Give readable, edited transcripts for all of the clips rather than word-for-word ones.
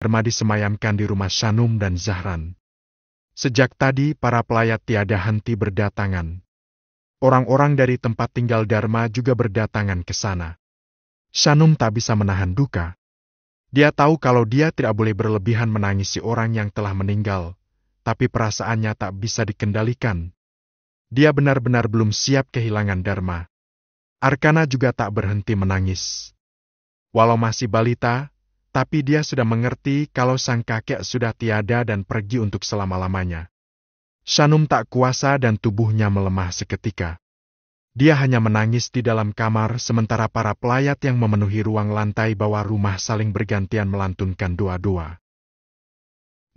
Dharma disemayamkan di rumah Shanum dan Zahran. Sejak tadi para pelayat tiada henti berdatangan. Orang-orang dari tempat tinggal Dharma juga berdatangan ke sana. Shanum tak bisa menahan duka. Dia tahu kalau dia tidak boleh berlebihan menangisi orang yang telah meninggal, tapi perasaannya tak bisa dikendalikan. Dia benar-benar belum siap kehilangan Dharma. Arkana juga tak berhenti menangis. Walau masih balita, tapi dia sudah mengerti kalau sang kakek sudah tiada dan pergi untuk selama-lamanya. Shanum tak kuasa dan tubuhnya melemah seketika. Dia hanya menangis di dalam kamar sementara para pelayat yang memenuhi ruang lantai bawah rumah saling bergantian melantunkan doa-doa.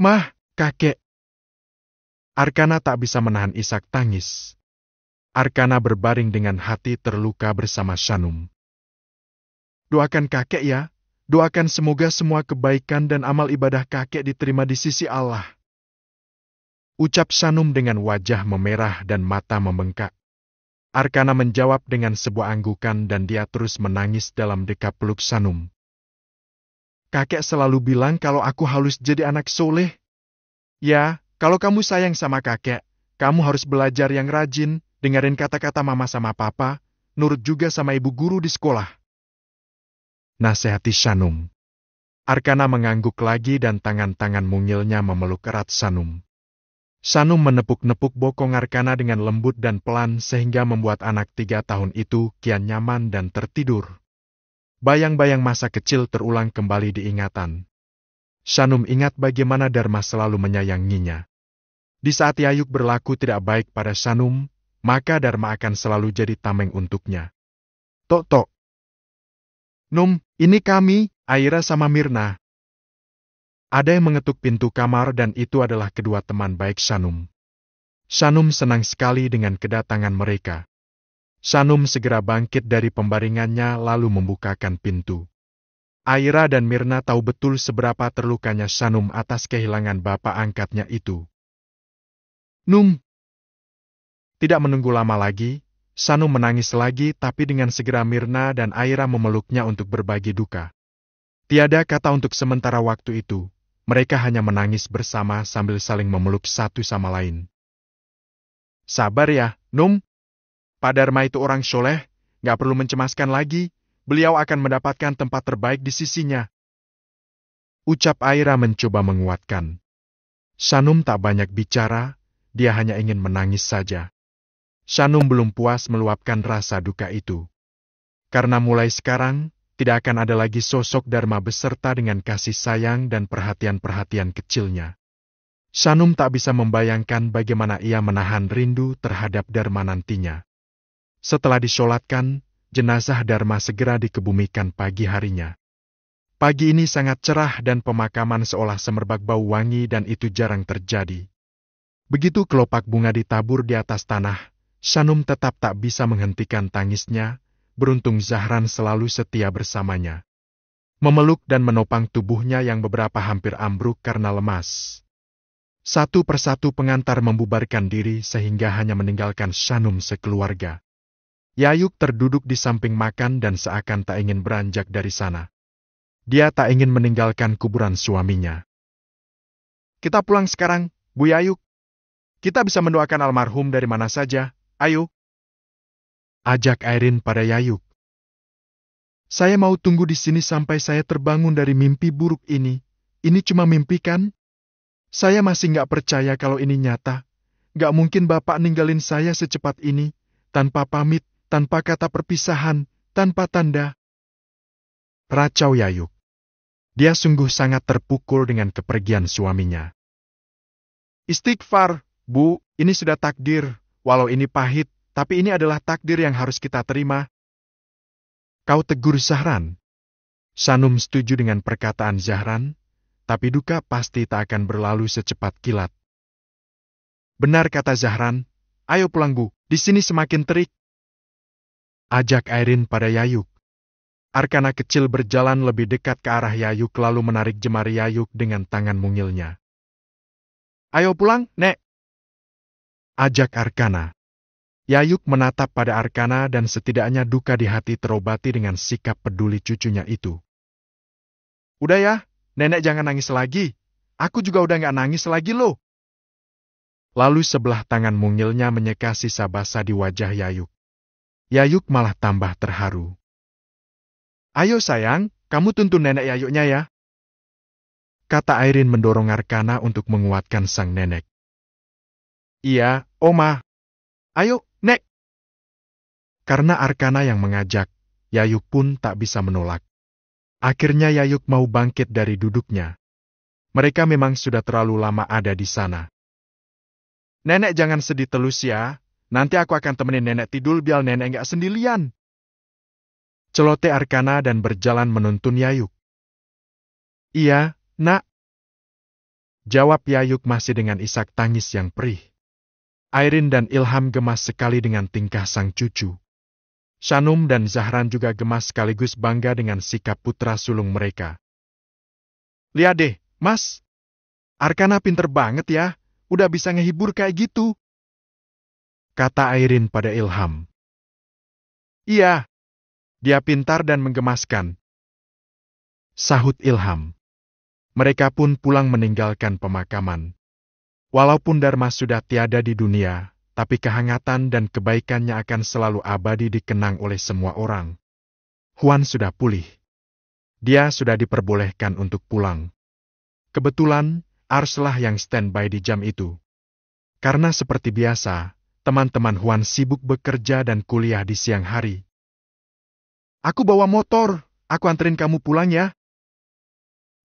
"Mah, kakek!" Arkana tak bisa menahan isak tangis. Arkana berbaring dengan hati terluka bersama Shanum. "Doakan kakek ya, doakan semoga semua kebaikan dan amal ibadah kakek diterima di sisi Allah," ucap Shanum dengan wajah memerah dan mata membengkak. Arkana menjawab dengan sebuah anggukan dan dia terus menangis dalam dekap peluk Shanum. "Kakek selalu bilang kalau aku harus jadi anak soleh. Ya, kalau kamu sayang sama kakek, kamu harus belajar yang rajin, dengerin kata-kata mama sama papa, nurut juga sama ibu guru di sekolah," nasihati Shanum. Arkana mengangguk lagi dan tangan-tangan mungilnya memeluk erat Shanum. Shanum menepuk-nepuk bokong Arkana dengan lembut dan pelan sehingga membuat anak 3 tahun itu kian nyaman dan tertidur. Bayang-bayang masa kecil terulang kembali diingatan. Shanum ingat bagaimana Dharma selalu menyayanginya. Di saat Yayuk berlaku tidak baik pada Shanum, maka Dharma akan selalu jadi tameng untuknya. "Tok, tok. Num, ini kami, Aira sama Mirna." Ada yang mengetuk pintu kamar dan itu adalah kedua teman baik Shanum. Shanum senang sekali dengan kedatangan mereka. Shanum segera bangkit dari pembaringannya lalu membukakan pintu. Aira dan Mirna tahu betul seberapa terlukanya Shanum atas kehilangan bapak angkatnya itu. "Num." Tidak menunggu lama lagi, Shanum menangis lagi tapi dengan segera Mirna dan Aira memeluknya untuk berbagi duka. Tiada kata untuk sementara waktu itu. Mereka hanya menangis bersama sambil saling memeluk satu sama lain. "Sabar ya, Num. Pak Dharma itu orang soleh, gak perlu mencemaskan lagi. Beliau akan mendapatkan tempat terbaik di sisinya," ucap Aira mencoba menguatkan. Shanum tak banyak bicara, dia hanya ingin menangis saja. Shanum belum puas meluapkan rasa duka itu. Karena mulai sekarang, tidak akan ada lagi sosok Dharma beserta dengan kasih sayang dan perhatian-perhatian kecilnya. Shanum tak bisa membayangkan bagaimana ia menahan rindu terhadap Dharma nantinya. Setelah disolatkan, jenazah Dharma segera dikebumikan pagi harinya. Pagi ini sangat cerah dan pemakaman seolah semerbak bau wangi dan itu jarang terjadi. Begitu kelopak bunga ditabur di atas tanah, Shanum tetap tak bisa menghentikan tangisnya. Beruntung Zahran selalu setia bersamanya. Memeluk dan menopang tubuhnya yang beberapa hampir ambruk karena lemas. Satu persatu pengantar membubarkan diri sehingga hanya meninggalkan Shanum sekeluarga. Yayuk terduduk di samping makan dan seakan tak ingin beranjak dari sana. Dia tak ingin meninggalkan kuburan suaminya. "Kita pulang sekarang, Bu Yayuk. Kita bisa mendoakan almarhum dari mana saja, ayo," ajak Airin pada Yayuk. "Saya mau tunggu di sini sampai saya terbangun dari mimpi buruk ini. Ini cuma mimpi kan? Saya masih nggak percaya kalau ini nyata. Nggak mungkin Bapak ninggalin saya secepat ini, tanpa pamit, tanpa kata perpisahan, tanpa tanda." Racau Yayuk. Dia sungguh sangat terpukul dengan kepergian suaminya. "Istighfar, Bu, ini sudah takdir. Walau ini pahit, tapi ini adalah takdir yang harus kita terima," kau tegur Zahran. Shanum setuju dengan perkataan Zahran, tapi duka pasti tak akan berlalu secepat kilat. "Benar kata Zahran, ayo pulang Bu, di sini semakin terik," ajak Airin pada Yayuk. Arkana kecil berjalan lebih dekat ke arah Yayuk lalu menarik jemari Yayuk dengan tangan mungilnya. "Ayo pulang, Nek," ajak Arkana. Yayuk menatap pada Arkana dan setidaknya duka di hati terobati dengan sikap peduli cucunya itu. "Udah ya, Nenek jangan nangis lagi. Aku juga udah nggak nangis lagi loh. Lalu sebelah tangan mungilnya menyeka sisa basah di wajah Yayuk. Yayuk malah tambah terharu. Ayo sayang, kamu tuntun nenek Yayuknya ya. Kata Airin mendorong Arkana untuk menguatkan sang nenek. Iya, Oma. Ayo, Nek. Karena Arkana yang mengajak, Yayuk pun tak bisa menolak. Akhirnya Yayuk mau bangkit dari duduknya. Mereka memang sudah terlalu lama ada di sana. Nenek jangan sedih terus ya. Nanti aku akan temenin nenek tidur biar nenek nggak sendirian. Celoteh Arkana dan berjalan menuntun Yayuk. Iya, Nak. Jawab Yayuk masih dengan isak tangis yang perih. Airin dan Ilham gemas sekali dengan tingkah sang cucu. Shanum dan Zahran juga gemas sekaligus bangga dengan sikap putra sulung mereka. Lihat deh, Mas. Arkana pinter banget ya. Udah bisa ngehibur kayak gitu. Kata Airin pada Ilham. Iya. Dia pintar dan menggemaskan. Sahut Ilham. Mereka pun pulang meninggalkan pemakaman. Walaupun Dharma sudah tiada di dunia, tapi kehangatan dan kebaikannya akan selalu abadi dikenang oleh semua orang. Huan sudah pulih. Dia sudah diperbolehkan untuk pulang. Kebetulan, Arslah yang standby di jam itu. Karena seperti biasa, teman-teman Huan sibuk bekerja dan kuliah di siang hari. Aku bawa motor, aku anterin kamu pulang ya.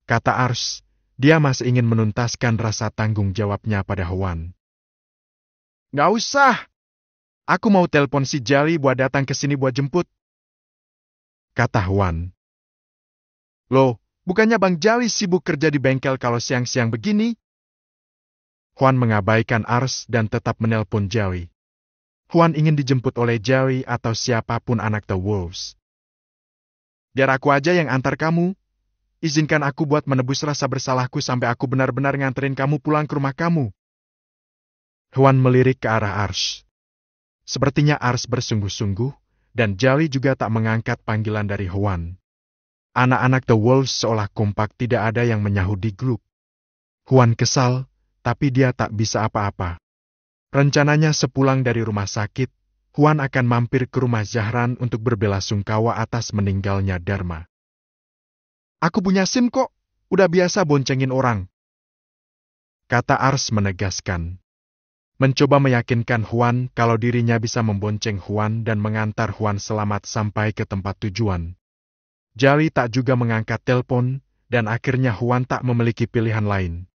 Kata Ars, dia masih ingin menuntaskan rasa tanggung jawabnya pada Huan. Nggak usah. Aku mau telepon si Jali buat datang ke sini buat jemput. Kata Huan. Loh, bukannya Bang Jali sibuk kerja di bengkel kalau siang-siang begini? Huan mengabaikan Ars dan tetap menelpon Jali. Huan ingin dijemput oleh Jali atau siapapun anak The Wolves. Biar aku aja yang antar kamu. Izinkan aku buat menebus rasa bersalahku sampai aku benar-benar nganterin kamu pulang ke rumah kamu. Huan melirik ke arah Ars. Sepertinya Ars bersungguh-sungguh, dan Jali juga tak mengangkat panggilan dari Huan. Anak-anak The Wolves seolah kompak tidak ada yang menyahut di grup. Huan kesal, tapi dia tak bisa apa-apa. Rencananya sepulang dari rumah sakit, Huan akan mampir ke rumah Zahran untuk berbelasungkawa atas meninggalnya Dharma. Aku punya SIM kok, udah biasa boncengin orang. Kata Ars menegaskan. Mencoba meyakinkan Huan kalau dirinya bisa membonceng Huan dan mengantar Huan selamat sampai ke tempat tujuan. Jali tak juga mengangkat telepon, dan akhirnya Huan tak memiliki pilihan lain.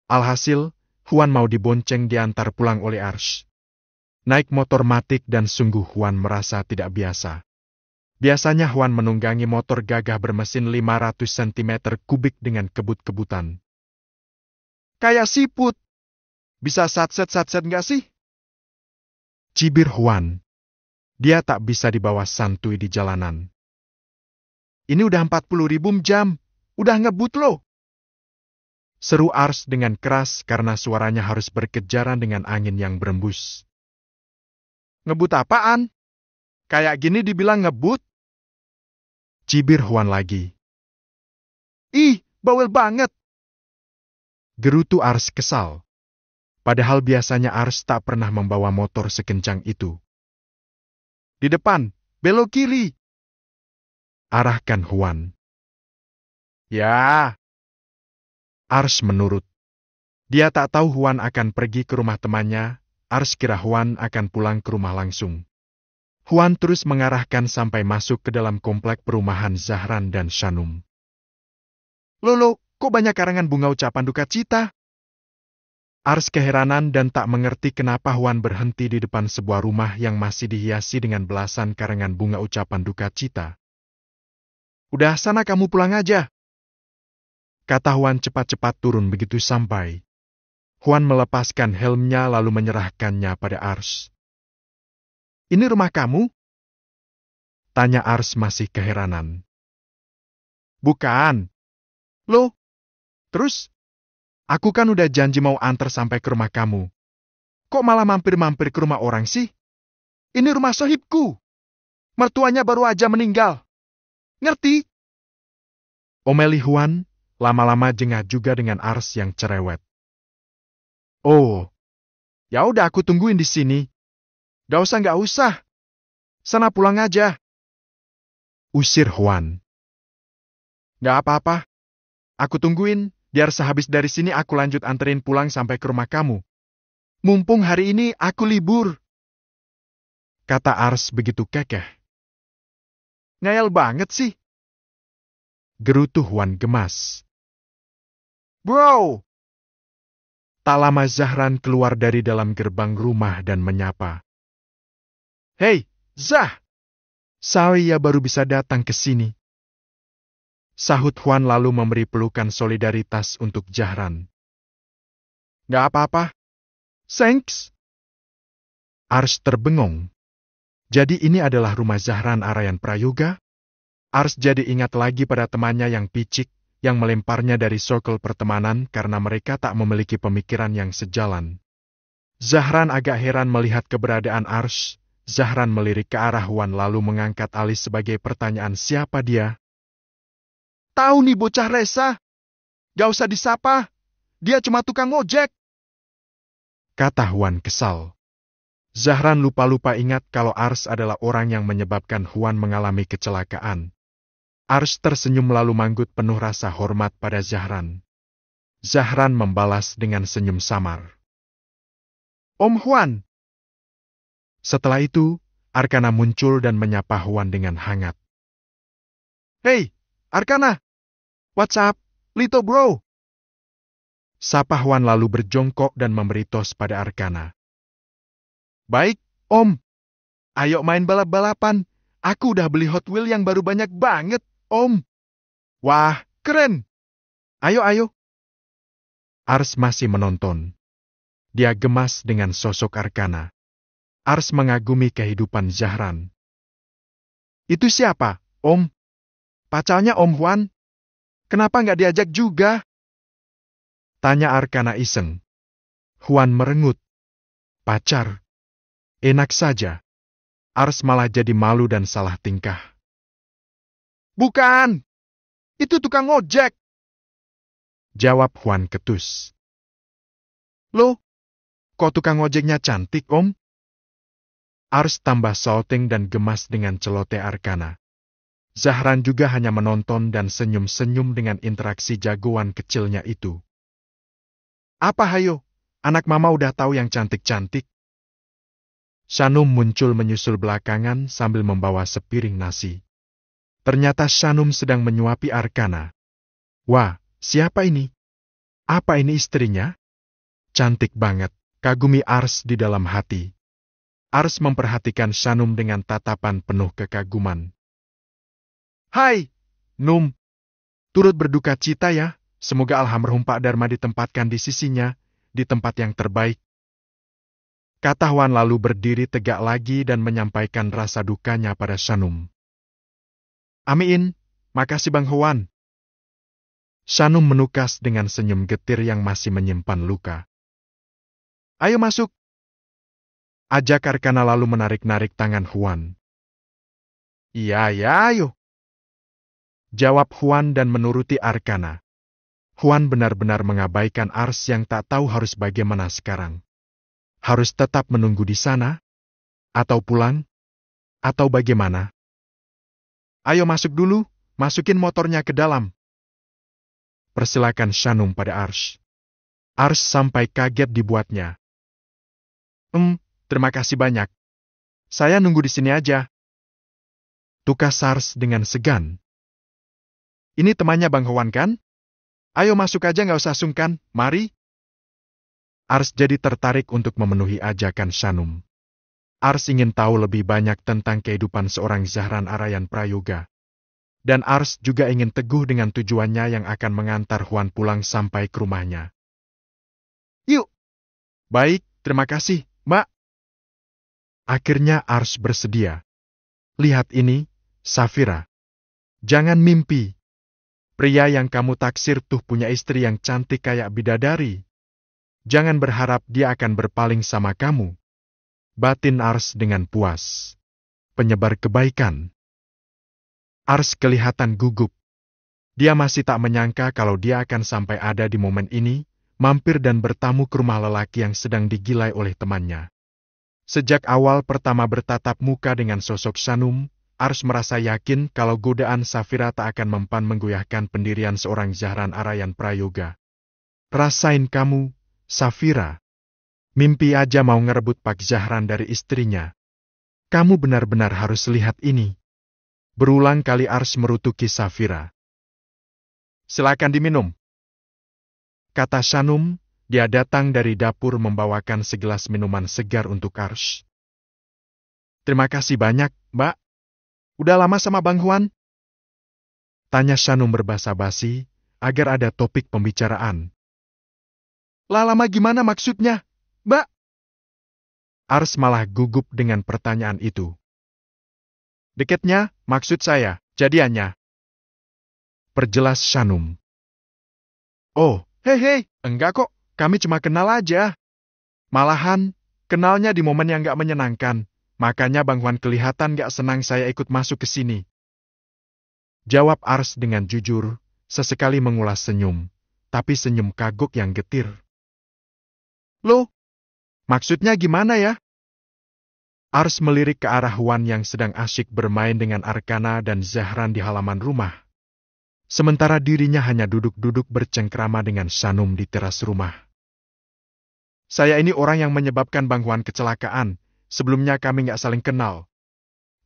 Alhasil, Huan mau dibonceng diantar pulang oleh Ars. Naik motor matik dan sungguh Huan merasa tidak biasa. Biasanya Huan menunggangi motor gagah bermesin 500 cm kubik dengan kebut-kebutan. Kayak siput. Bisa satset-satset nggak sih? Cibir Huan. Dia tak bisa dibawa santuy di jalanan. Ini udah 40.000 jam. Udah ngebut loh. Seru Ars dengan keras karena suaranya harus berkejaran dengan angin yang berembus. Ngebut apaan? Kayak gini dibilang ngebut? Cibir Huan lagi. Ih, bawel banget. Gerutu Ars kesal. Padahal biasanya Ars tak pernah membawa motor sekencang itu. Di depan, belok kiri. Arahkan Huan. Ya. Ars menurut. Dia tak tahu Huan akan pergi ke rumah temannya, Ars kira Huan akan pulang ke rumah langsung. Huan terus mengarahkan sampai masuk ke dalam komplek perumahan Zahran dan Shanum. Lolo, kok banyak karangan bunga ucapan duka cita? Ars keheranan dan tak mengerti kenapa Huan berhenti di depan sebuah rumah yang masih dihiasi dengan belasan karangan bunga ucapan duka cita. Udah sana kamu pulang aja. Kata Huan cepat-cepat turun begitu sampai. Huan melepaskan helmnya lalu menyerahkannya pada Ars. Ini rumah kamu? Tanya Ars masih keheranan. Bukan. Loh, terus? Aku kan udah janji mau antar sampai ke rumah kamu. Kok malah mampir-mampir ke rumah orang sih? Ini rumah sohibku. Mertuanya baru aja meninggal. Ngerti? Omeli Huan, lama-lama jengah juga dengan Ars yang cerewet. Oh, ya udah aku tungguin di sini. Gak usah. Sana pulang aja. Usir Huan. Gak apa-apa. Aku tungguin, biar sehabis dari sini aku lanjut anterin pulang sampai ke rumah kamu. Mumpung hari ini aku libur. Kata Ars begitu kekeh. Ngayal banget sih. Gerutu Huan gemas. Bro! Tak lama Zahran keluar dari dalam gerbang rumah dan menyapa. Hei, Zah! Saya baru bisa datang ke sini. Sahut Huan lalu memberi pelukan solidaritas untuk Zahran. Gak apa-apa. Thanks. Ars terbengong. Jadi ini adalah rumah Zahran Arayan Prayoga? Ars jadi ingat lagi pada temannya yang picik, yang melemparnya dari circle pertemanan karena mereka tak memiliki pemikiran yang sejalan. Zahran agak heran melihat keberadaan Ars. Zahran melirik ke arah Huan lalu mengangkat alis sebagai pertanyaan siapa dia. Tahu nih bocah Resa. Gak usah disapa. Dia cuma tukang ojek. Kata Huan kesal. Zahran lupa-lupa ingat kalau Ars adalah orang yang menyebabkan Huan mengalami kecelakaan. Ars tersenyum lalu manggut penuh rasa hormat pada Zahran. Zahran membalas dengan senyum samar. Om Huan. Setelah itu, Arkana muncul dan menyapa Huan dengan hangat. Hei, Arkana. What's up, little bro? Sapa Huan lalu berjongkok dan memberi tos pada Arkana. Baik, Om. Ayo main balap-balapan. Aku udah beli Hot Wheel yang baru banyak banget, Om. Wah, keren. Ayo. Ars masih menonton. Dia gemas dengan sosok Arkana. Ars mengagumi kehidupan Zahran. Itu siapa, Om? Pacarnya Om Huan? Kenapa nggak diajak juga? Tanya Arkana iseng. Huan merengut. Pacar. Enak saja. Ars malah jadi malu dan salah tingkah. Bukan. Itu tukang ojek. Jawab Huan ketus. Loh, kok tukang ojeknya cantik, Om? Ars tambah salting dan gemas dengan celoteh Arkana. Zahran juga hanya menonton dan senyum-senyum dengan interaksi jagoan kecilnya itu. Apa hayo? Anak mama udah tahu yang cantik-cantik. Shanum muncul menyusul belakangan sambil membawa sepiring nasi. Ternyata Shanum sedang menyuapi Arkana. Wah, siapa ini? Apa ini istrinya? Cantik banget, kagumi Ars di dalam hati. Ars memperhatikan Shanum dengan tatapan penuh kekaguman. Hai, Num. Turut berduka cita ya, semoga almarhum Pak Dharma ditempatkan di sisinya, di tempat yang terbaik. Kata Huan lalu berdiri tegak lagi dan menyampaikan rasa dukanya pada Shanum. Amin, makasih Bang Huan. Shanum menukas dengan senyum getir yang masih menyimpan luka. Ayo masuk. Ajak Arkana lalu menarik-narik tangan Huan. Iya, ayo. Jawab Huan dan menuruti Arkana. Huan benar-benar mengabaikan Ars yang tak tahu harus bagaimana sekarang. Harus tetap menunggu di sana? Atau pulang? Atau bagaimana? Ayo masuk dulu, masukin motornya ke dalam. Persilakan Shanum pada Ars. Ars sampai kaget dibuatnya. Terima kasih banyak. Saya nunggu di sini aja. Tukas Ars dengan segan. Ini temannya Bang Huan kan? Ayo masuk aja nggak usah sungkan, mari. Ars jadi tertarik untuk memenuhi ajakan Shanum. Ars ingin tahu lebih banyak tentang kehidupan seorang Zahran Arayan Prayoga. Dan Ars juga ingin teguh dengan tujuannya yang akan mengantar Huan pulang sampai ke rumahnya. Yuk! Baik, terima kasih, Mbak. Akhirnya Ars bersedia. Lihat ini, Safira. Jangan mimpi. Pria yang kamu taksir tuh punya istri yang cantik kayak bidadari. Jangan berharap dia akan berpaling sama kamu. Batin Ars dengan puas. Penyebar kebaikan. Ars kelihatan gugup. Dia masih tak menyangka kalau dia akan sampai ada di momen ini, mampir dan bertamu ke rumah lelaki yang sedang digilai oleh temannya. Sejak awal pertama bertatap muka dengan sosok Sanum, Ars merasa yakin kalau godaan Safira tak akan mempan menggoyahkan pendirian seorang Zahran Arayan Prayoga. Rasain kamu, Safira. Mimpi aja mau ngerebut Pak Zahran dari istrinya. Kamu benar-benar harus lihat ini. Berulang kali Ars merutuki Safira. Silakan diminum. Kata Sanum, dia datang dari dapur membawakan segelas minuman segar untuk Ars. Terima kasih banyak, Mbak. Udah lama sama Bang Huan? Tanya Sanum berbasa basi, agar ada topik pembicaraan. Lah lama gimana maksudnya, Mbak? Ars malah gugup dengan pertanyaan itu. Deketnya, maksud saya, jadiannya. Perjelas Sanum. Oh, hei, enggak kok, kami cuma kenal aja. Malahan, kenalnya di momen yang gak menyenangkan, makanya Bang Huan kelihatan gak senang saya ikut masuk ke sini. Jawab Ars dengan jujur, sesekali mengulas senyum, tapi senyum kagok yang getir. Loh, maksudnya gimana ya? Ars melirik ke arah Huan yang sedang asyik bermain dengan Arkana dan Zahran di halaman rumah. Sementara dirinya hanya duduk-duduk bercengkrama dengan Sanum di teras rumah. Saya ini orang yang menyebabkan Bang Huan kecelakaan, sebelumnya kami nggak saling kenal.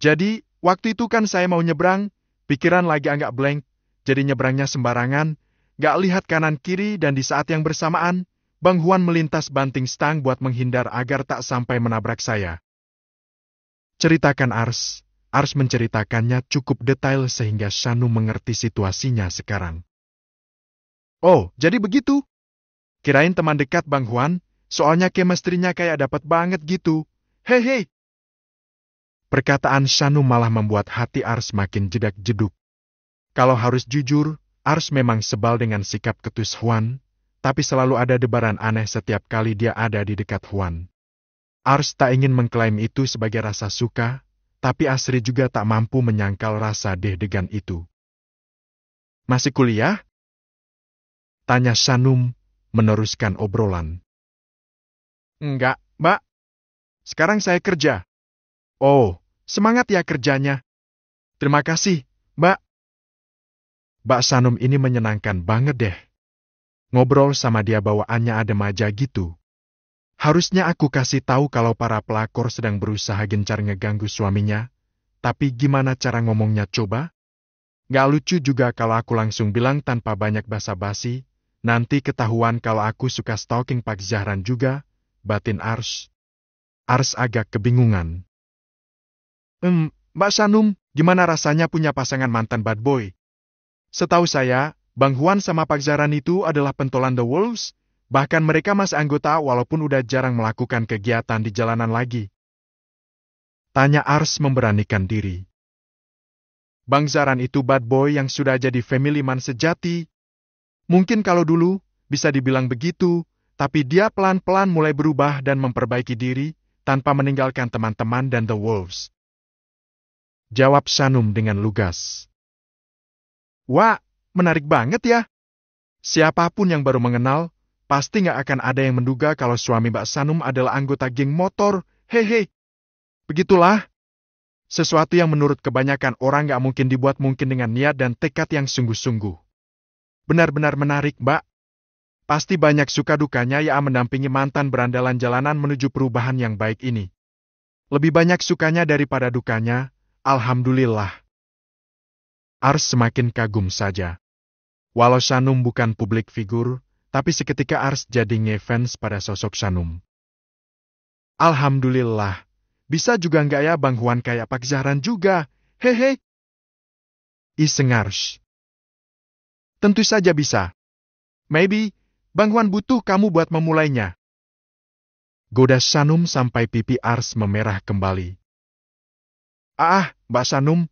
Jadi, waktu itu kan saya mau nyebrang, pikiran lagi agak blank, jadi nyebrangnya sembarangan, nggak lihat kanan kiri dan di saat yang bersamaan, Bang Huan melintas banting stang buat menghindar agar tak sampai menabrak saya. Ceritakan Ars. Ars menceritakannya cukup detail sehingga Sanum mengerti situasinya sekarang. Oh, jadi begitu? Kirain teman dekat Bang Huan, soalnya chemistry-nya kayak dapat banget gitu. Hei. Perkataan Sanum malah membuat hati Ars makin jedak-jeduk. Kalau harus jujur, Ars memang sebal dengan sikap ketus Huan, tapi selalu ada debaran aneh setiap kali dia ada di dekat Huan. Ars tak ingin mengklaim itu sebagai rasa suka, tapi Asri juga tak mampu menyangkal rasa deg-degan itu. Masih kuliah? Tanya Sanum, meneruskan obrolan. Enggak, Mbak. Sekarang saya kerja. Oh, semangat ya kerjanya. Terima kasih, Mbak. Mbak Sanum ini menyenangkan banget deh. Ngobrol sama dia bawaannya adem aja gitu. Harusnya aku kasih tahu kalau para pelakor sedang berusaha gencar ngeganggu suaminya, tapi gimana cara ngomongnya coba? Gak lucu juga kalau aku langsung bilang tanpa banyak basa-basi, nanti ketahuan kalau aku suka stalking Pak Zahran juga, batin Ars. Ars agak kebingungan. Mbak Sanum, gimana rasanya punya pasangan mantan bad boy? Setahu saya, Bang Huan sama Pak Zahran itu adalah pentolan The Wolves, bahkan mereka masih anggota walaupun udah jarang melakukan kegiatan di jalanan lagi. Tanya Ars memberanikan diri. Bang Zahran itu bad boy yang sudah jadi family man sejati. Mungkin kalau dulu, bisa dibilang begitu, tapi dia pelan-pelan mulai berubah dan memperbaiki diri, tanpa meninggalkan teman-teman dan The Wolves. Jawab Sanum dengan lugas. Wah, menarik banget ya. Siapapun yang baru mengenal, pasti nggak akan ada yang menduga kalau suami Mbak Sanum adalah anggota geng motor. Hehe. Begitulah. Sesuatu yang menurut kebanyakan orang nggak mungkin dibuat mungkin dengan niat dan tekad yang sungguh-sungguh. Benar-benar menarik, Mbak. Pasti banyak suka dukanya ya mendampingi mantan berandalan jalanan menuju perubahan yang baik ini. Lebih banyak sukanya daripada dukanya, alhamdulillah. Ars semakin kagum saja. Walau Sanum bukan publik figur, tapi seketika Ars jadi ngefans pada sosok Sanum. Alhamdulillah. Bisa juga nggak ya Bang Huan kayak Pak Zahran juga? Hehe. Iseng Ars. Tentu saja bisa. Maybe, Bang Huan butuh kamu buat memulainya. Goda Sanum sampai pipi Ars memerah kembali. Mbak Sanum.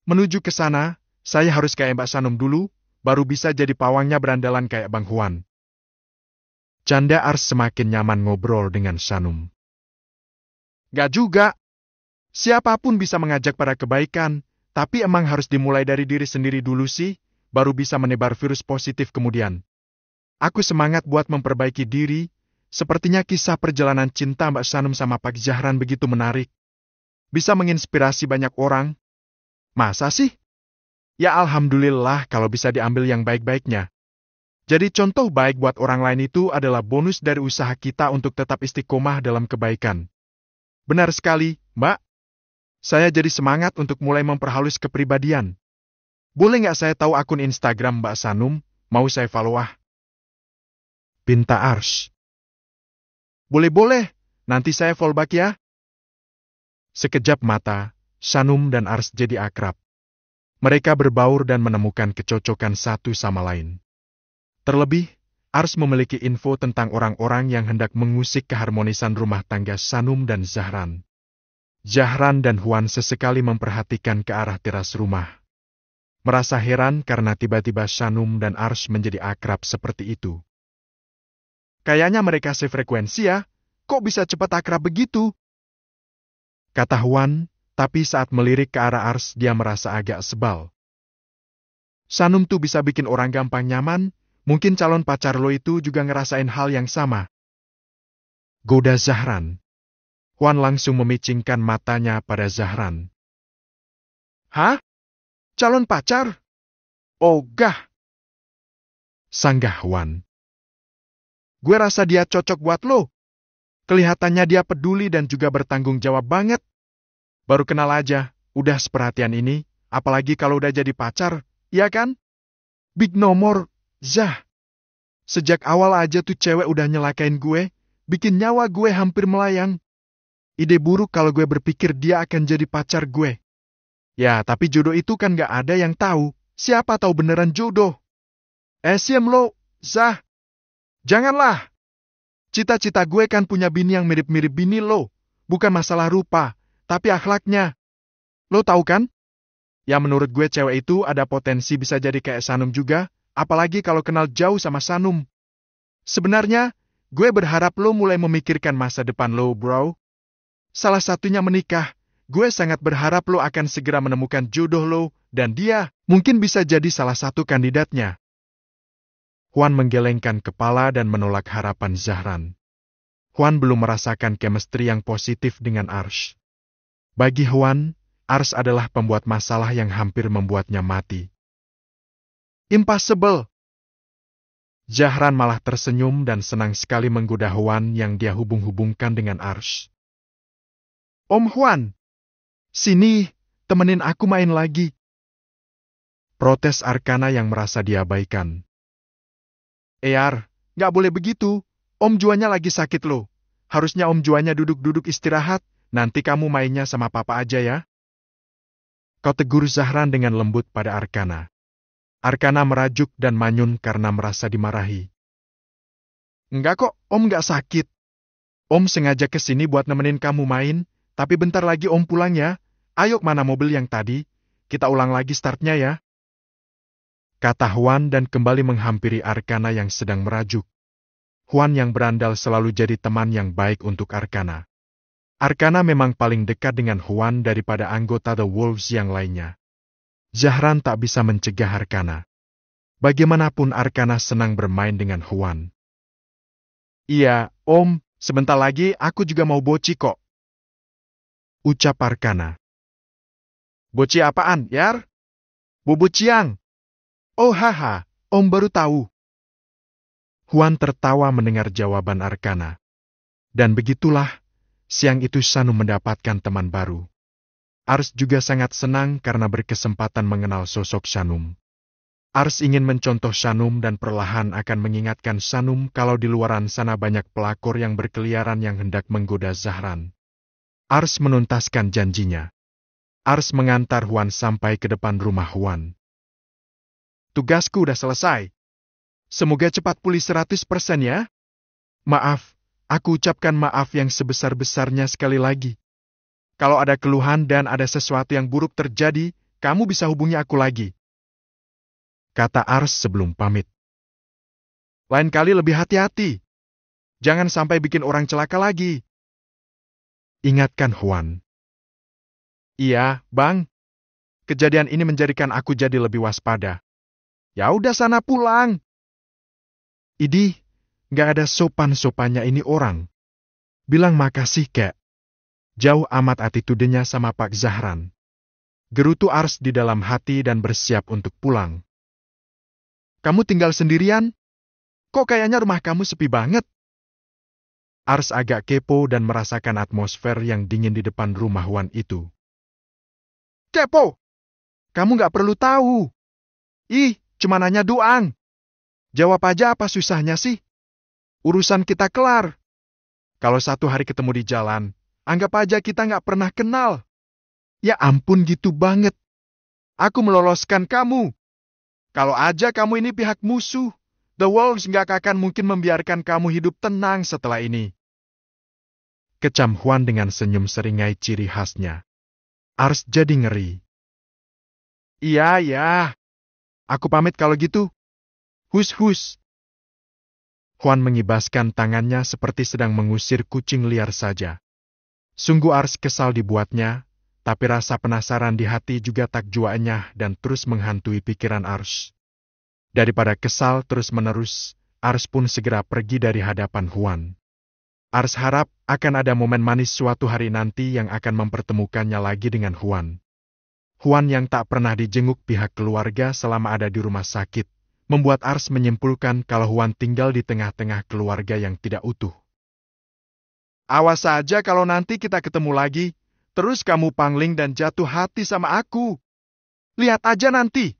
Menuju ke sana, saya harus kayak Mbak Sanum dulu, baru bisa jadi pawangnya berandalan kayak Bang Huan. Canda Ars semakin nyaman ngobrol dengan Sanum. Gak juga. Siapapun bisa mengajak pada kebaikan, tapi emang harus dimulai dari diri sendiri dulu sih, baru bisa menebar virus positif kemudian. Aku semangat buat memperbaiki diri, sepertinya kisah perjalanan cinta Mbak Sanum sama Pak Zahran begitu menarik. Bisa menginspirasi banyak orang. Masa sih? Ya alhamdulillah kalau bisa diambil yang baik-baiknya. Jadi contoh baik buat orang lain itu adalah bonus dari usaha kita untuk tetap istiqomah dalam kebaikan. Benar sekali, Mbak. Saya jadi semangat untuk mulai memperhalus kepribadian. Boleh nggak saya tahu akun Instagram Mbak Sanum? Mau saya follow ah? Pinta Ars. Boleh-boleh, nanti saya follow back ya. Sekejap mata, Sanum dan Ars jadi akrab. Mereka berbaur dan menemukan kecocokan satu sama lain. Terlebih, Ars memiliki info tentang orang-orang yang hendak mengusik keharmonisan rumah tangga Sanum dan Zahran. Zahran dan Huan sesekali memperhatikan ke arah teras rumah. Merasa heran karena tiba-tiba Sanum dan Ars menjadi akrab seperti itu. Kayaknya mereka sefrekuensi ya, kok bisa cepat akrab begitu? Kata Huan, tapi saat melirik ke arah Ars dia merasa agak sebal. Sanum tuh bisa bikin orang gampang nyaman, mungkin calon pacar lo itu juga ngerasain hal yang sama. Goda Zahran. Huan langsung memicingkan matanya pada Zahran. Hah? Calon pacar? Oh gah! Sanggah Huan. Gue rasa dia cocok buat lo. Kelihatannya dia peduli dan juga bertanggung jawab banget. Baru kenal aja, udah seperhatian ini, apalagi kalau udah jadi pacar, iya kan? Big nomor, Zah. Sejak awal aja tuh cewek udah nyelakain gue, bikin nyawa gue hampir melayang. Ide buruk kalau gue berpikir dia akan jadi pacar gue. Ya, tapi jodoh itu kan gak ada yang tahu. Siapa tahu beneran jodoh? Siem lo, Zah. Janganlah. Cita-cita gue kan punya bini yang mirip-mirip bini lo. Bukan masalah rupa, tapi akhlaknya. Lo tahu kan? Ya menurut gue cewek itu ada potensi bisa jadi kayak Sanum juga, apalagi kalau kenal jauh sama Sanum. Sebenarnya, gue berharap lo mulai memikirkan masa depan lo, bro. Salah satunya menikah. Gue sangat berharap lo akan segera menemukan jodoh lo, dan dia mungkin bisa jadi salah satu kandidatnya. Huan menggelengkan kepala dan menolak harapan Zahran. Huan belum merasakan chemistry yang positif dengan Ars. Bagi Huan, Ars adalah pembuat masalah yang hampir membuatnya mati. Impossible! Zahran malah tersenyum dan senang sekali menggoda Huan yang dia hubung-hubungkan dengan Ars. Om Huan! Sini, temenin aku main lagi. Protes Arkana yang merasa diabaikan. Ar, nggak boleh begitu. Om Juanya lagi sakit loh. Harusnya Om Juanya duduk-duduk istirahat, nanti kamu mainnya sama papa aja ya. Kau tegur Zahran dengan lembut pada Arkana. Arkana merajuk dan manyun karena merasa dimarahi. Enggak kok, Om nggak sakit. Om sengaja kesini buat nemenin kamu main, tapi bentar lagi Om pulang ya. Ayo mana mobil yang tadi, kita ulang lagi startnya ya. Kata Huan dan kembali menghampiri Arkana yang sedang merajuk. Huan yang berandal selalu jadi teman yang baik untuk Arkana. Arkana memang paling dekat dengan Huan daripada anggota The Wolves yang lainnya. Zahran tak bisa mencegah Arkana. Bagaimanapun Arkana senang bermain dengan Huan. Iya, Om, sebentar lagi aku juga mau boci kok. Ucap Arkana. Boci apaan, Yar? Bubut ciang. Oh haha, Om baru tahu. Huan tertawa mendengar jawaban Arkana. Dan begitulah, siang itu Sanum mendapatkan teman baru. Ars juga sangat senang karena berkesempatan mengenal sosok Sanum. Ars ingin mencontoh Sanum dan perlahan akan mengingatkan Sanum kalau di luaran sana banyak pelakor yang berkeliaran yang hendak menggoda Zahran. Ars menuntaskan janjinya. Ars mengantar Huan sampai ke depan rumah Huan. Tugasku udah selesai. Semoga cepat pulih 100% ya. Maaf, aku ucapkan maaf yang sebesar-besarnya sekali lagi. Kalau ada keluhan dan ada sesuatu yang buruk terjadi, kamu bisa hubungi aku lagi. Kata Ars sebelum pamit. Lain kali lebih hati-hati. Jangan sampai bikin orang celaka lagi. Ingatkan Huan. Iya, Bang. Kejadian ini menjadikan aku jadi lebih waspada. Ya udah sana pulang. Idih, nggak ada sopan-sopannya ini orang. Bilang makasih, kek. Jauh amat atitudenya sama Pak Zahran. Gerutu Ars di dalam hati dan bersiap untuk pulang. Kamu tinggal sendirian? Kok kayaknya rumah kamu sepi banget? Ars agak kepo dan merasakan atmosfer yang dingin di depan rumah Huan itu. Kepo? Kamu nggak perlu tahu. Ih, cuma nanya doang. Jawab aja apa susahnya sih? Urusan kita kelar. Kalau satu hari ketemu di jalan, anggap aja kita nggak pernah kenal. Ya ampun gitu banget. Aku meloloskan kamu. Kalau aja kamu ini pihak musuh, The Wolves nggak akan mungkin membiarkan kamu hidup tenang setelah ini. Kecam Huan dengan senyum seringai ciri khasnya. Ars jadi ngeri. Iya. Aku pamit kalau gitu. Hus. Huan mengibaskan tangannya seperti sedang mengusir kucing liar saja. Sungguh Ars kesal dibuatnya, tapi rasa penasaran di hati juga tak juanya dan terus menghantui pikiran Ars. Daripada kesal terus-menerus, Ars pun segera pergi dari hadapan Huan. Ars harap akan ada momen manis suatu hari nanti yang akan mempertemukannya lagi dengan Huan. Huan yang tak pernah dijenguk pihak keluarga selama ada di rumah sakit, membuat Ars menyimpulkan kalau Huan tinggal di tengah-tengah keluarga yang tidak utuh. Awas saja kalau nanti kita ketemu lagi, terus kamu pangling dan jatuh hati sama aku. Lihat aja nanti.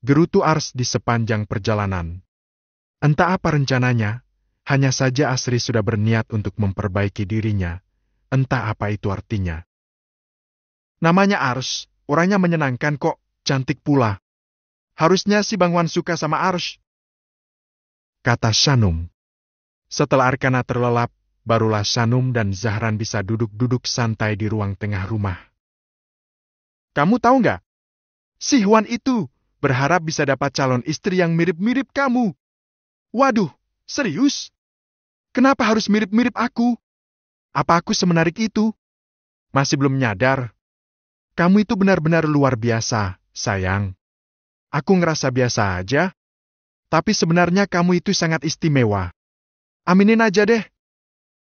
Gerutu Ars di sepanjang perjalanan. Entah apa rencananya, hanya saja Asri sudah berniat untuk memperbaiki dirinya. Entah apa itu artinya. Namanya Ars, orangnya menyenangkan kok, cantik pula. Harusnya si Bang Wan suka sama Ars. Kata Shanum. Setelah Arkana terlelap, barulah Shanum dan Zahran bisa duduk-duduk santai di ruang tengah rumah. Kamu tahu nggak? Si Huan itu berharap bisa dapat calon istri yang mirip-mirip kamu. Waduh, serius? Kenapa harus mirip-mirip aku? Apa aku semenarik itu? Masih belum nyadar. Kamu itu benar-benar luar biasa, sayang. Aku ngerasa biasa aja. Tapi sebenarnya kamu itu sangat istimewa. Aminin aja deh.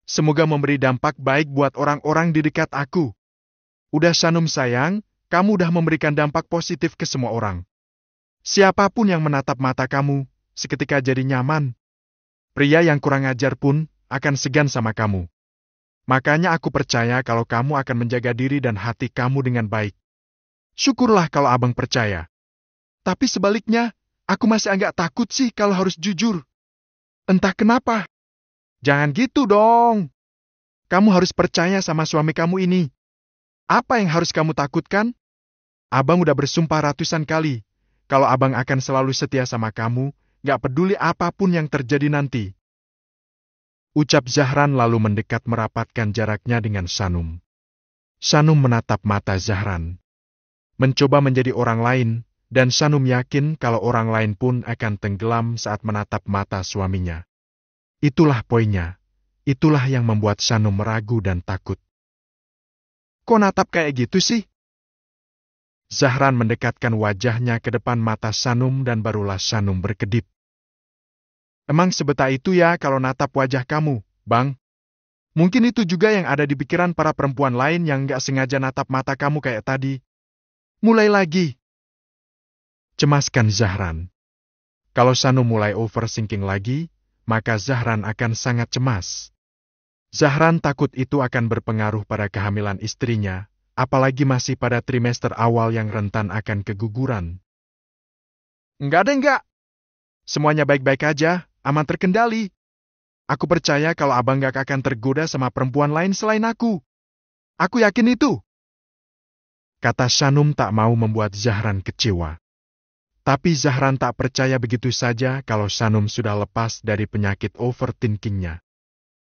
Semoga memberi dampak baik buat orang-orang di dekat aku. Udah Shanum sayang, kamu udah memberikan dampak positif ke semua orang. Siapapun yang menatap mata kamu, seketika jadi nyaman. Pria yang kurang ajar pun akan segan sama kamu. Makanya aku percaya kalau kamu akan menjaga diri dan hati kamu dengan baik. Syukurlah kalau abang percaya. Tapi sebaliknya, aku masih agak takut sih kalau harus jujur. Entah kenapa. Jangan gitu dong. Kamu harus percaya sama suami kamu ini. Apa yang harus kamu takutkan? Abang udah bersumpah ratusan kali. Kalau abang akan selalu setia sama kamu, gak peduli apapun yang terjadi nanti. Ucap Zahran lalu mendekat merapatkan jaraknya dengan Shanum. Shanum menatap mata Zahran. Mencoba menjadi orang lain, dan Shanum yakin kalau orang lain pun akan tenggelam saat menatap mata suaminya. Itulah poinnya. Itulah yang membuat Shanum meragu dan takut. Kok natap kayak gitu sih? Zahran mendekatkan wajahnya ke depan mata Shanum dan barulah Shanum berkedip. Emang sebetah itu ya kalau natap wajah kamu, Bang? Mungkin itu juga yang ada di pikiran para perempuan lain yang gak sengaja natap mata kamu kayak tadi. Mulai lagi. Cemaskan Zahran. Kalau Shanum mulai overthinking lagi, maka Zahran akan sangat cemas. Zahran takut itu akan berpengaruh pada kehamilan istrinya, apalagi masih pada trimester awal yang rentan akan keguguran. Enggak. Semuanya baik-baik aja, aman terkendali. Aku percaya kalau abang gak akan tergoda sama perempuan lain selain aku. Aku yakin itu. Kata Shanum tak mau membuat Zahran kecewa. Tapi Zahran tak percaya begitu saja kalau Shanum sudah lepas dari penyakit overthinkingnya.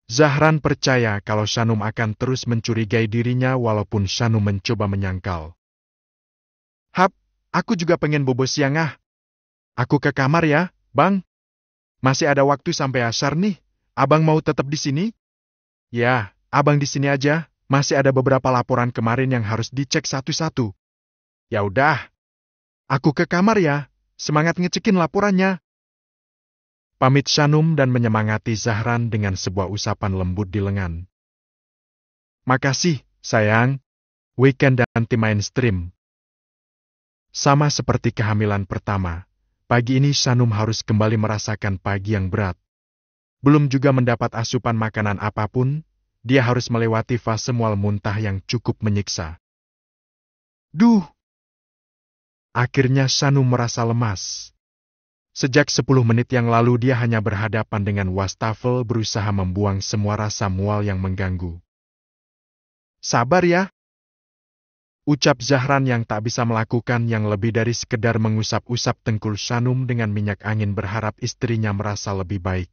Zahran percaya kalau Shanum akan terus mencurigai dirinya walaupun Shanum mencoba menyangkal. Hap, aku juga pengen bobo siang ah. Aku ke kamar ya, Bang. Masih ada waktu sampai asar nih. Abang mau tetap di sini? Ya, abang di sini aja. Masih ada beberapa laporan kemarin yang harus dicek satu-satu. Ya udah. Aku ke kamar ya. Semangat ngecekin laporannya. Pamit Shanum dan menyemangati Zahran dengan sebuah usapan lembut di lengan. Makasih, sayang. Weekend anti mainstream. Sama seperti kehamilan pertama, pagi ini Shanum harus kembali merasakan pagi yang berat. Belum juga mendapat asupan makanan apapun, dia harus melewati fase mual muntah yang cukup menyiksa. Duh! Akhirnya Shanum merasa lemas. Sejak 10 menit yang lalu dia hanya berhadapan dengan wastafel berusaha membuang semua rasa mual yang mengganggu. Sabar ya, ucap Zahran yang tak bisa melakukan yang lebih dari sekedar mengusap-usap tengkul Shanum dengan minyak angin berharap istrinya merasa lebih baik.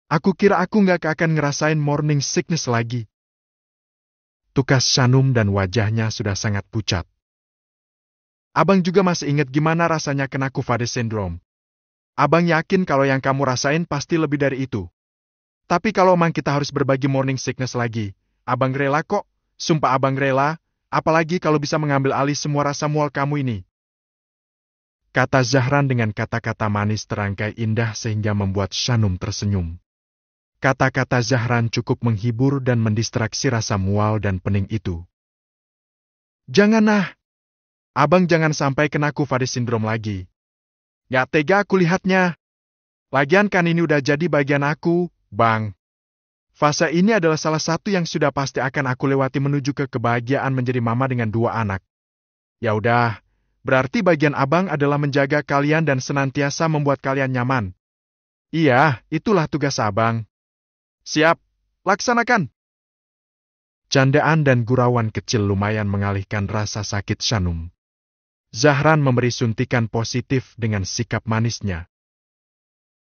Aku kira aku nggak akan ngerasain morning sickness lagi. Tukas Shanum dan wajahnya sudah sangat pucat. Abang juga masih ingat gimana rasanya kena Kufade syndrome. Abang yakin kalau yang kamu rasain pasti lebih dari itu. Tapi kalau emang kita harus berbagi morning sickness lagi, abang rela kok, sumpah abang rela, apalagi kalau bisa mengambil alih semua rasa mual kamu ini. Kata Zahran dengan kata-kata manis terangkai indah sehingga membuat Shanum tersenyum. Kata-kata Zahran cukup menghibur dan mendistraksi rasa mual dan pening itu. Jangan. Abang jangan sampai kena Kufade syndrome lagi. Gak tega aku lihatnya. Lagian kan ini udah jadi bagian aku, Bang. Fase ini adalah salah satu yang sudah pasti akan aku lewati menuju ke kebahagiaan menjadi mama dengan 2 anak. Ya udah, berarti bagian abang adalah menjaga kalian dan senantiasa membuat kalian nyaman. Iya, itulah tugas abang. Siap, laksanakan. Candaan dan gurauan kecil lumayan mengalihkan rasa sakit Shanum. Zahran memberi suntikan positif dengan sikap manisnya.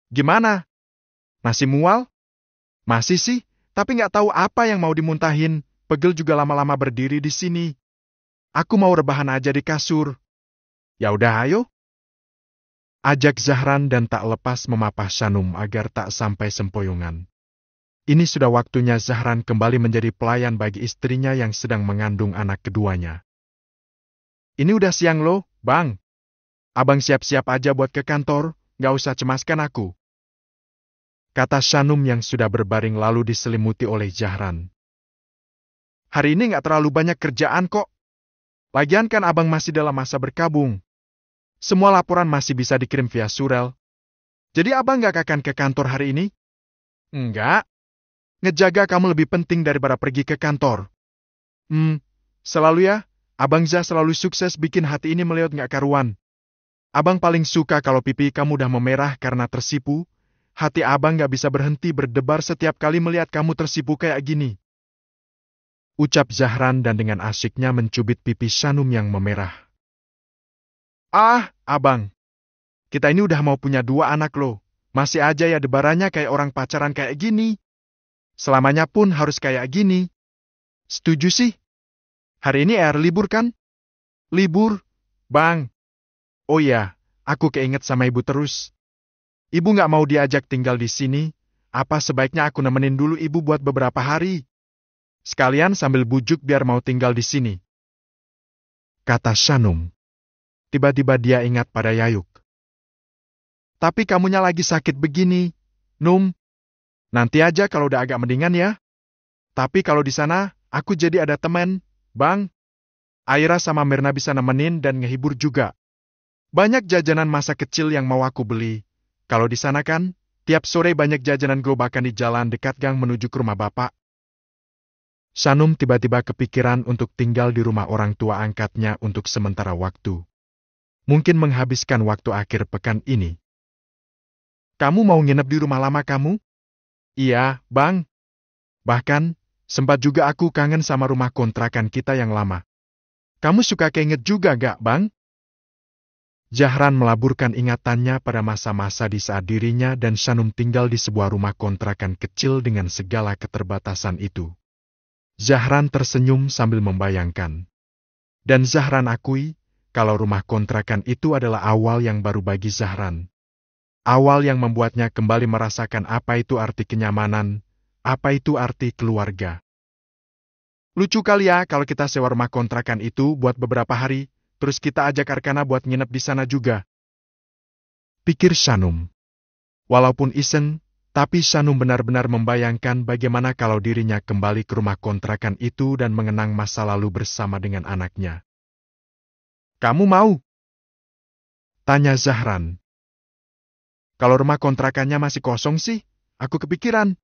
Gimana? Masih mual? Masih sih, tapi nggak tahu apa yang mau dimuntahin. Pegel juga lama-lama berdiri di sini. Aku mau rebahan aja di kasur. Ya udah ayo. Ajak Zahran dan tak lepas memapah Shanum agar tak sampai sempoyongan. Ini sudah waktunya Zahran kembali menjadi pelayan bagi istrinya yang sedang mengandung anak keduanya. Ini udah siang loh, Bang. Abang siap-siap aja buat ke kantor, gak usah cemaskan aku. Kata Shanum yang sudah berbaring lalu diselimuti oleh Zahran. Hari ini gak terlalu banyak kerjaan kok. Lagian kan abang masih dalam masa berkabung. Semua laporan masih bisa dikirim via surel. Jadi abang gak akan ke kantor hari ini? Enggak. Ngejaga kamu lebih penting daripada pergi ke kantor. Selalu ya. Abang Zah selalu sukses bikin hati ini meleot gak karuan. Abang paling suka kalau pipi kamu udah memerah karena tersipu. Hati abang gak bisa berhenti berdebar setiap kali melihat kamu tersipu kayak gini. Ucap Zahran dan dengan asyiknya mencubit pipi Shanum yang memerah. Abang. Kita ini udah mau punya 2 anak loh. Masih aja ya debarannya kayak orang pacaran kayak gini. Selamanya pun harus kayak gini. Setuju sih? Hari ini libur kan? Libur, Bang. Oh iya, aku keinget sama ibu terus. Ibu gak mau diajak tinggal di sini. Apa sebaiknya aku nemenin dulu ibu buat beberapa hari? Sekalian sambil bujuk biar mau tinggal di sini. Kata Shanum. Tiba-tiba dia ingat pada Yayuk. Tapi kamunya lagi sakit begini, Num. Nanti aja kalau udah agak mendingan ya. Tapi kalau di sana, aku jadi ada teman. Bang, Aira sama Mirna bisa nemenin dan ngehibur juga. Banyak jajanan masa kecil yang mau aku beli. Kalau di sana kan, tiap sore banyak jajanan gerobakan di jalan dekat gang menuju ke rumah bapak. Shanum tiba-tiba kepikiran untuk tinggal di rumah orang tua angkatnya untuk sementara waktu. Mungkin menghabiskan waktu akhir pekan ini. Kamu mau nginep di rumah lama kamu? Iya, Bang. Bahkan, sempat juga aku kangen sama rumah kontrakan kita yang lama. Kamu suka keinget juga gak, Bang? Zahran melaburkan ingatannya pada masa-masa di saat dirinya dan Shanum tinggal di sebuah rumah kontrakan kecil dengan segala keterbatasan itu. Zahran tersenyum sambil membayangkan. Dan Zahran akui, kalau rumah kontrakan itu adalah awal yang baru bagi Zahran. Awal yang membuatnya kembali merasakan apa itu arti kenyamanan, apa itu arti keluarga. Lucu kali ya kalau kita sewa rumah kontrakan itu buat beberapa hari, terus kita ajak Arkana buat nginep di sana juga. pikir Sanum. Walaupun iseng, tapi Sanum benar-benar membayangkan bagaimana kalau dirinya kembali ke rumah kontrakan itu dan mengenang masa lalu bersama dengan anaknya. Kamu mau? Tanya Zahran. Kalau rumah kontrakannya masih kosong sih, aku kepikiran.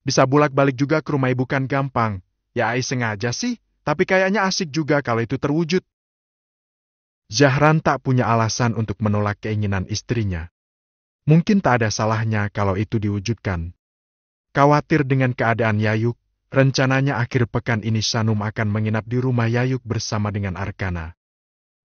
Bisa bolak-balik juga ke rumah ibu kan gampang. Ya iseng aja sih, tapi kayaknya asik juga kalau itu terwujud. Zahran tak punya alasan untuk menolak keinginan istrinya. Mungkin tak ada salahnya kalau itu diwujudkan. Khawatir dengan keadaan Yayuk, rencananya akhir pekan ini Sanum akan menginap di rumah Yayuk bersama dengan Arkana.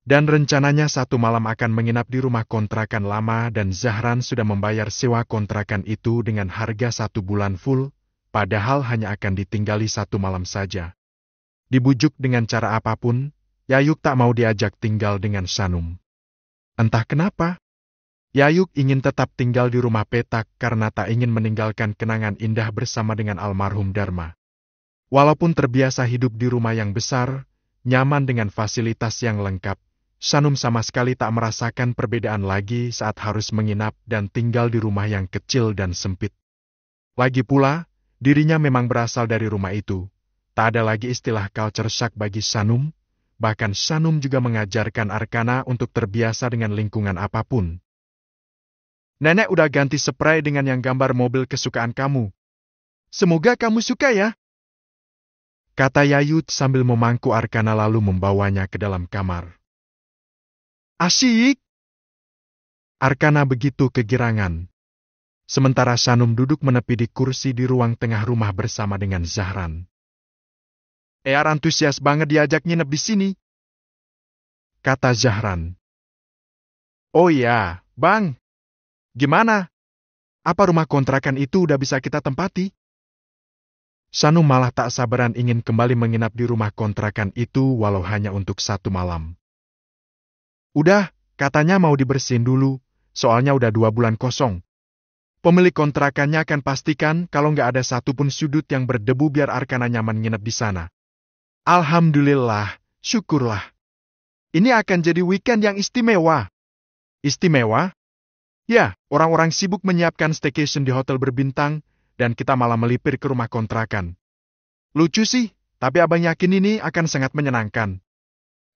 Dan rencananya satu malam akan menginap di rumah kontrakan lama dan Zahran sudah membayar sewa kontrakan itu dengan harga 1 bulan full, padahal hanya akan ditinggali 1 malam saja. Dibujuk dengan cara apapun, Yayuk tak mau diajak tinggal dengan Sanum. Entah kenapa, Yayuk ingin tetap tinggal di rumah petak karena tak ingin meninggalkan kenangan indah bersama dengan almarhum Dharma. Walaupun terbiasa hidup di rumah yang besar, nyaman dengan fasilitas yang lengkap, Sanum sama sekali tak merasakan perbedaan lagi saat harus menginap dan tinggal di rumah yang kecil dan sempit. Lagi pula, dirinya memang berasal dari rumah itu. Tak ada lagi istilah culture shock bagi Sanum, bahkan Sanum juga mengajarkan Arkana untuk terbiasa dengan lingkungan apapun. Nenek udah ganti spray dengan yang gambar mobil kesukaan kamu. Semoga kamu suka ya, kata Yayut sambil memangku Arkana lalu membawanya ke dalam kamar. Asyik! Arkana begitu kegirangan. Sementara Sanum duduk menepi di kursi di ruang tengah rumah bersama dengan Zahran. Ear antusias banget diajak nginep di sini, kata Zahran. Oh iya, Bang. Gimana? Apa rumah kontrakan itu udah bisa kita tempati? Sanum malah tak sabaran ingin kembali menginap di rumah kontrakan itu walau hanya untuk 1 malam. Udah, katanya mau dibersihin dulu, soalnya udah 2 bulan kosong. Pemilik kontrakannya akan pastikan kalau nggak ada satupun sudut yang berdebu biar Arkana nyaman nginep di sana. Alhamdulillah, syukurlah. Ini akan jadi weekend yang istimewa. Istimewa? Ya, orang-orang sibuk menyiapkan staycation di hotel berbintang, dan kita malah melipir ke rumah kontrakan. Lucu sih, tapi abang yakin ini akan sangat menyenangkan.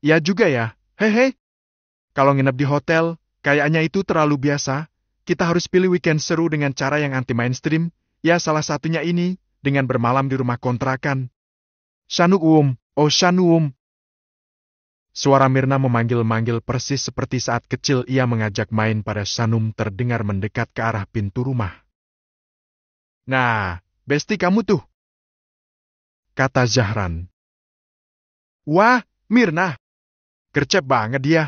Ya juga ya, hehe. Kalau nginep di hotel, kayaknya itu terlalu biasa. Kita harus pilih weekend seru dengan cara yang anti-mainstream, ya salah satunya ini, dengan bermalam di rumah kontrakan. Shanuum, oh Shanuum. Suara Mirna memanggil-manggil persis seperti saat kecil ia mengajak main pada Sanum terdengar mendekat ke arah pintu rumah. Nah, besti kamu tuh, kata Zahran. Wah, Mirna, gercep banget dia.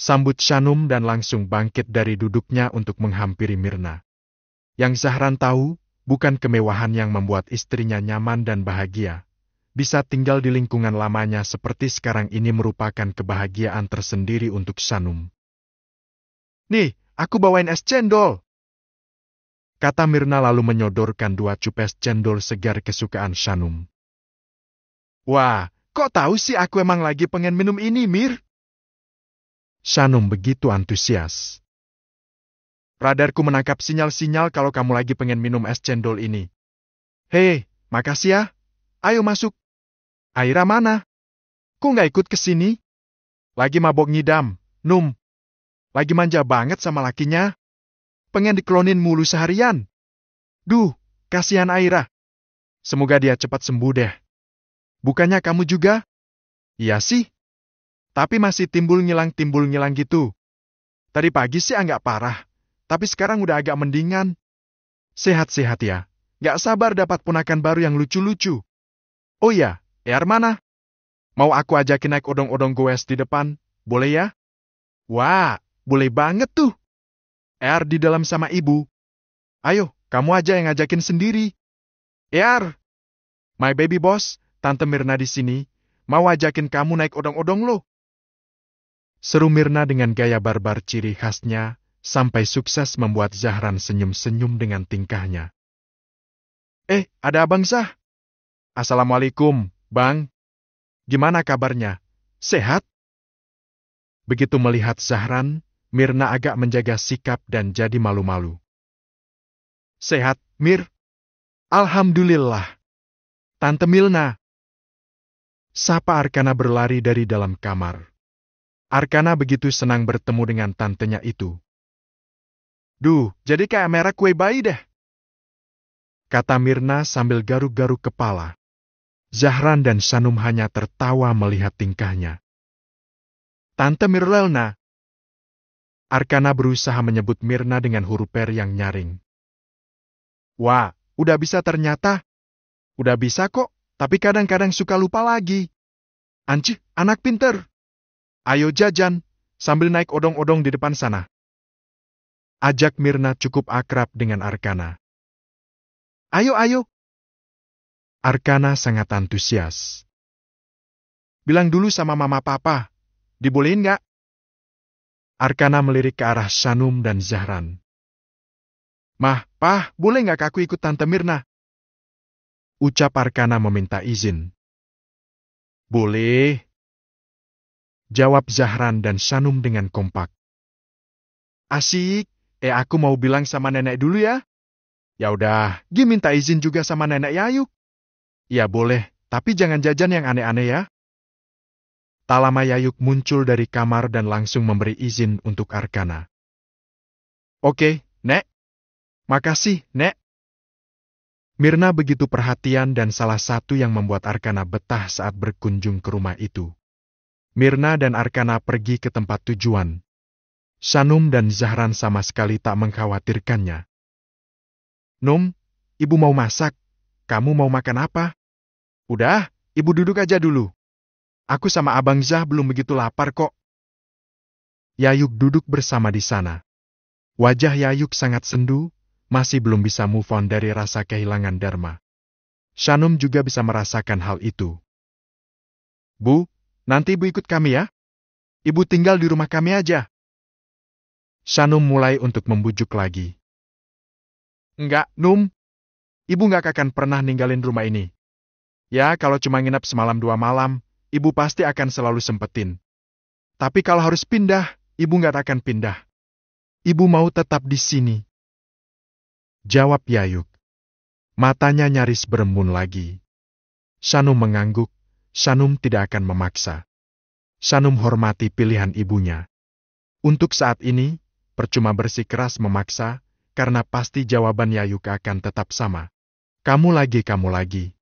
Sambut Sanum dan langsung bangkit dari duduknya untuk menghampiri Mirna. Yang Zahran tahu, bukan kemewahan yang membuat istrinya nyaman dan bahagia. Bisa tinggal di lingkungan lamanya seperti sekarang ini merupakan kebahagiaan tersendiri untuk Sanum. Nih, aku bawain es cendol, kata Mirna lalu menyodorkan 2 cup es cendol segar kesukaan Sanum. Wah, kok tahu sih aku emang lagi pengen minum ini, Mir? Sanum begitu antusias. Radarku menangkap sinyal-sinyal kalau kamu lagi pengen minum es cendol ini. Hei, makasih ya. Ayo masuk. Aira mana? Kok nggak ikut ke sini? Lagi mabok ngidam, Num. Lagi manja banget sama lakinya. Pengen diklonin mulu seharian. Duh, kasihan Aira. Semoga dia cepat sembuh deh. Bukannya kamu juga? Iya sih. Tapi masih timbul ngilang gitu. Tadi pagi sih nggak parah. Tapi sekarang udah agak mendingan. Sehat-sehat ya. Nggak sabar dapat ponakan baru yang lucu-lucu. Oh iya. Ear mana? Mau aku ajakin naik odong-odong goes di depan, boleh ya? Wah, boleh banget tuh. Ear di dalam sama ibu. Ayo, kamu aja yang ngajakin sendiri. Ear, my baby boss, Tante Mirna di sini, mau ajakin kamu naik odong-odong lo. Seru Mirna dengan gaya barbar ciri khasnya, sampai sukses membuat Zahran senyum-senyum dengan tingkahnya. Ada Abang Zah. Assalamualaikum. Bang, gimana kabarnya? Sehat? Begitu melihat Zahran, Mirna agak menjaga sikap dan jadi malu-malu. Sehat, Mir? Alhamdulillah. Tante Milna. Sapa Arkana berlari dari dalam kamar. Arkana begitu senang bertemu dengan tantenya itu. Duh, jadi kayak merah kue bayi deh. Kata Mirna sambil garuk-garuk kepala. Zahran dan Sanum hanya tertawa melihat tingkahnya. Tante Mirlelna. Arkana berusaha menyebut Mirna dengan huruf R yang nyaring. Wah, udah bisa ternyata. Udah bisa kok, tapi kadang-kadang suka lupa lagi. Anci, anak pinter. Ayo jajan, sambil naik odong-odong di depan sana. Ajak Mirna cukup akrab dengan Arkana. Ayo, ayo. Arkana sangat antusias. Bilang dulu sama mama papa, dibolehin nggak? Arkana melirik ke arah Sanum dan Zahran. Mah, Pah, boleh nggak aku ikut Tante Mirna? Ucap Arkana meminta izin. Boleh. Jawab Zahran dan Sanum dengan kompak. Asik, aku mau bilang sama nenek dulu ya. Ya udah, Gi minta izin juga sama nenek ya yuk. Ya boleh, tapi jangan jajan yang aneh-aneh ya. Tak lama Yayuk muncul dari kamar dan langsung memberi izin untuk Arkana. Oke, Nek. Makasih, Nek. Mirna begitu perhatian dan salah satu yang membuat Arkana betah saat berkunjung ke rumah itu. Mirna dan Arkana pergi ke tempat tujuan. Sanum dan Zahran sama sekali tak mengkhawatirkannya. Num, ibu mau masak. Kamu mau makan apa? Udah, ibu duduk aja dulu. Aku sama Abang Zah belum begitu lapar kok. Yayuk duduk bersama di sana. Wajah Yayuk sangat sendu, masih belum bisa move on dari rasa kehilangan Dharma. Sanum juga bisa merasakan hal itu. Bu, nanti ibu ikut kami ya? Ibu tinggal di rumah kami aja. Sanum mulai untuk membujuk lagi. Enggak, Num. Ibu nggak akan pernah ninggalin rumah ini. Ya, kalau cuma nginep semalam 2 malam, ibu pasti akan selalu sempetin. Tapi kalau harus pindah, ibu nggak akan pindah. Ibu mau tetap di sini. Jawab Yayuk. Matanya nyaris berembun lagi. Sanum mengangguk. Sanum tidak akan memaksa. Sanum hormati pilihan ibunya. Untuk saat ini, percuma bersikeras memaksa, karena pasti jawaban Yayuk akan tetap sama. Kamu lagi, kamu lagi.